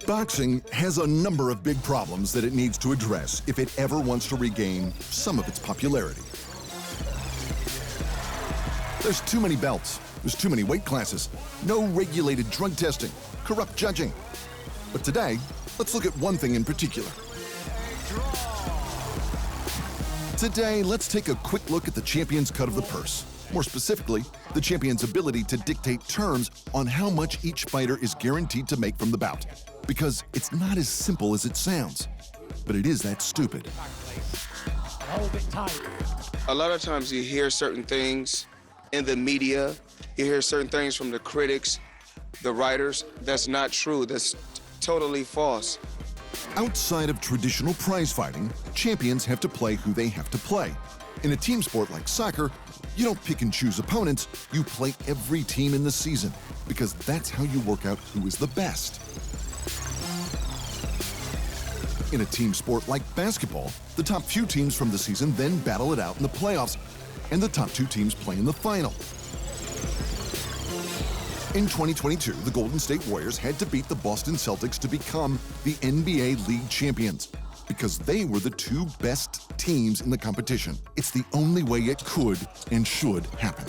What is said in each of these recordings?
Boxing has a number of big problems that it needs to address if it ever wants to regain some of its popularity. There's too many belts, there's too many weight classes, no regulated drug testing, corrupt judging. But today, let's look at one thing in particular. Today, let's take a quick look at the champion's cut of the purse. More specifically, the champion's ability to dictate terms on how much each fighter is guaranteed to make from the bout. Because it's not as simple as it sounds, but it is that stupid. Hold it tight. A lot of times you hear certain things in the media, you hear certain things from the critics, the writers. That's not true. That's totally false. Outside of traditional prize fighting, champions have to play who they have to play. In a team sport like soccer, you don't pick and choose opponents, you play every team in the season, because that's how you work out who is the best. In a team sport like basketball, the top few teams from the season then battle it out in the playoffs, and the top two teams play in the final. In 2022, the Golden State Warriors had to beat the Boston Celtics to become the NBA League champions, because they were the two best teams in the competition. It's the only way it could and should happen.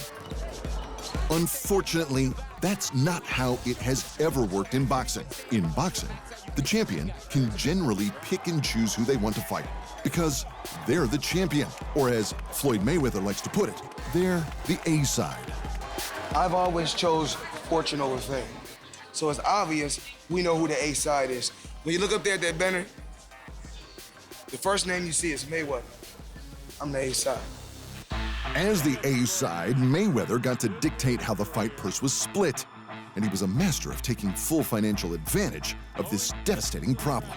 Unfortunately, that's not how it has ever worked in boxing. In boxing, the champion can generally pick and choose who they want to fight, because they're the champion, or as Floyd Mayweather likes to put it, they're the A side. I've always chose fortune over fame. So it's obvious we know who the A side is. When you look up there at that banner, the first name you see is Mayweather. I'm the A side. As the A side, Mayweather got to dictate how the fight purse was split, and he was a master of taking full financial advantage of this devastating problem.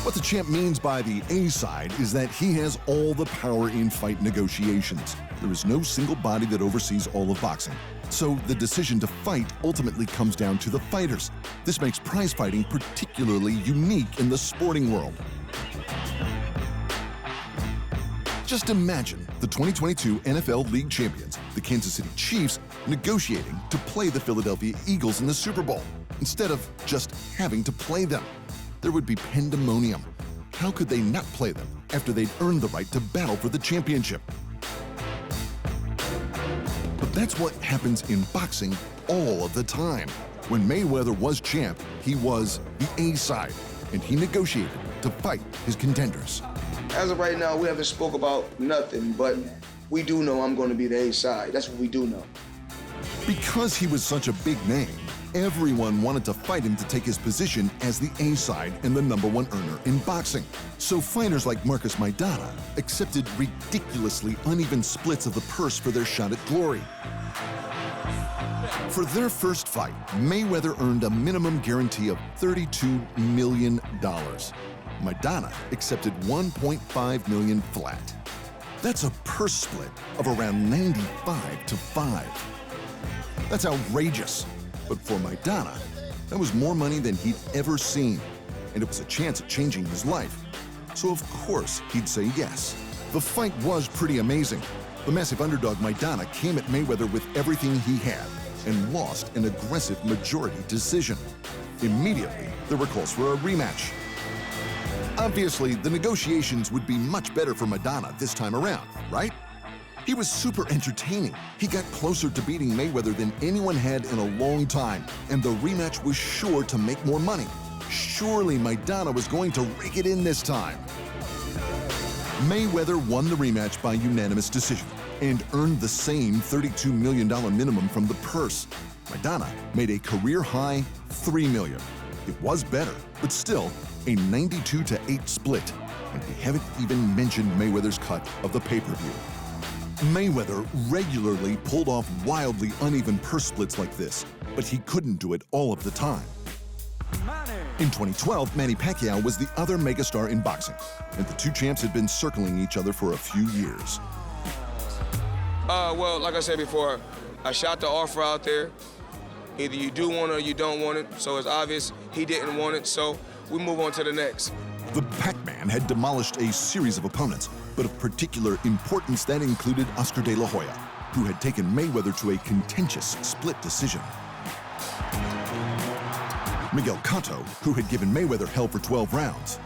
What the champ means by the A side is that he has all the power in fight negotiations. There is no single body that oversees all of boxing. So the decision to fight ultimately comes down to the fighters. This makes prize fighting particularly unique in the sporting world. Just imagine the 2022 NFL League champions, the Kansas City Chiefs, negotiating to play the Philadelphia Eagles in the Super Bowl, instead of just having to play them. There would be pandemonium. How could they not play them after they'd earned the right to battle for the championship? But that's what happens in boxing all of the time. When Mayweather was champ, he was the A side, and he negotiated to fight his contenders. As of right now, we haven't spoke about nothing, but we do know I'm going to be the A side. That's what we do know. Because he was such a big name, everyone wanted to fight him to take his position as the A side and the #1 earner in boxing. So fighters like Marcus Maidana accepted ridiculously uneven splits of the purse for their shot at glory. For their first fight, Mayweather earned a minimum guarantee of $32 million. Maidana accepted $1.5 million flat. That's a purse split of around 95-5. That's outrageous. But for Maidana, that was more money than he'd ever seen, and it was a chance at changing his life. So of course he'd say yes. The fight was pretty amazing. The massive underdog Maidana came at Mayweather with everything he had and lost an aggressive majority decision. Immediately, there were calls for a rematch. Obviously, the negotiations would be much better for Maidana this time around, right? He was super entertaining. He got closer to beating Mayweather than anyone had in a long time, and the rematch was sure to make more money. Surely Maidana was going to rake it in this time. Mayweather won the rematch by unanimous decision and earned the same $32 million minimum from the purse. Maidana made a career-high $3 million. It was better, but still a 92-8 split, and we haven't even mentioned Mayweather's cut of the pay-per-view. Mayweather regularly pulled off wildly uneven purse splits like this, but he couldn't do it all of the time. In 2012, Manny Pacquiao was the other megastar in boxing, and the two champs had been circling each other for a few years. Well, like I said before, I shot the offer out there. Either you do want it or you don't want it, so it's obvious he didn't want it, so we move on to the next. The Pac-Man had demolished a series of opponents, but of particular importance that included Oscar de la Hoya, who had taken Mayweather to a contentious split decision. Miguel Cotto, who had given Mayweather hell for 12 rounds,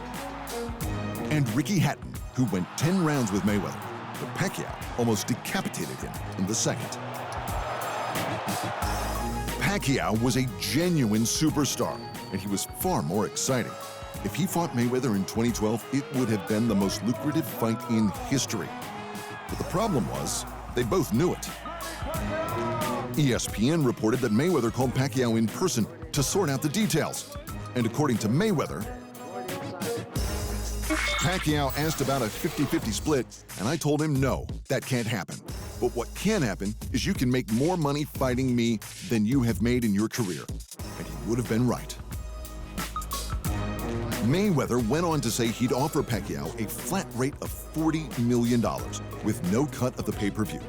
and Ricky Hatton, who went 10 rounds with Mayweather, but Pacquiao almost decapitated him in the second. Pacquiao was a genuine superstar, and he was far more exciting. If he fought Mayweather in 2012, it would have been the most lucrative fight in history. But the problem was, they both knew it. ESPN reported that Mayweather called Pacquiao in person to sort out the details. And according to Mayweather, Pacquiao asked about a 50-50 split, and I told him no, that can't happen. But what can happen is you can make more money fighting me than you have made in your career. And he would have been right. Mayweather went on to say he'd offer Pacquiao a flat rate of $40 million with no cut of the pay-per-view.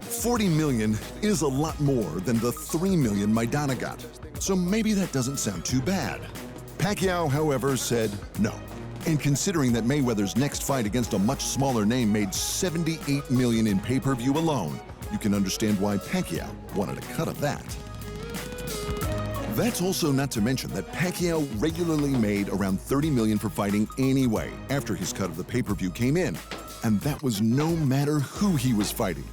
$40 million is a lot more than the $3 million Maidana got, so maybe that doesn't sound too bad. Pacquiao, however, said no. And considering that Mayweather's next fight against a much smaller name made $78 million in pay-per-view alone, you can understand why Pacquiao wanted a cut of that. That's also not to mention that Pacquiao regularly made around $30 million for fighting anyway after his cut of the pay-per-view came in, and that was no matter who he was fighting.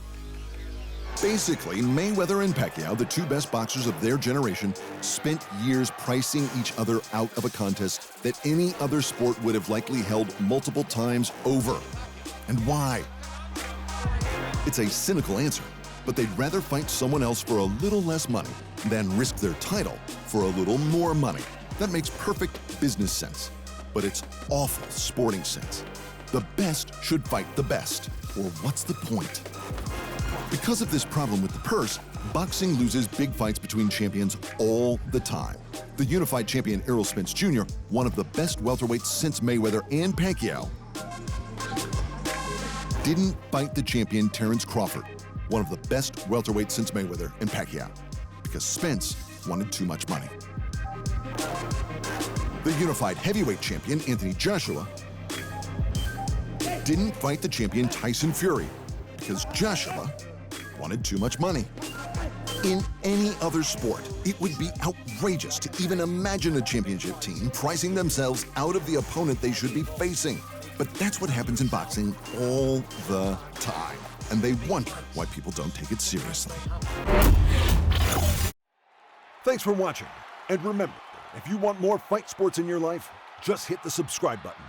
Basically, Mayweather and Pacquiao, the two best boxers of their generation, spent years pricing each other out of a contest that any other sport would have likely held multiple times over. And why? It's a cynical answer, but they'd rather fight someone else for a little less money than risk their title for a little more money. That makes perfect business sense, but it's awful sporting sense. The best should fight the best, or what's the point? Because of this problem with the purse, boxing loses big fights between champions all the time. The unified champion Errol Spence Jr., one of the best welterweights since Mayweather and Pacquiao, didn't fight the champion Terence Crawford, one of the best welterweights since Mayweather and Pacquiao, because Spence wanted too much money. The unified heavyweight champion Anthony Joshua didn't fight the champion Tyson Fury, because Joshua wanted too much money. In any other sport, it would be outrageous to even imagine a championship team pricing themselves out of the opponent they should be facing. But that's what happens in boxing all the time, and they wonder why people don't take it seriously. Thanks for watching, and remember, if you want more fight sports in your life, just hit the subscribe button.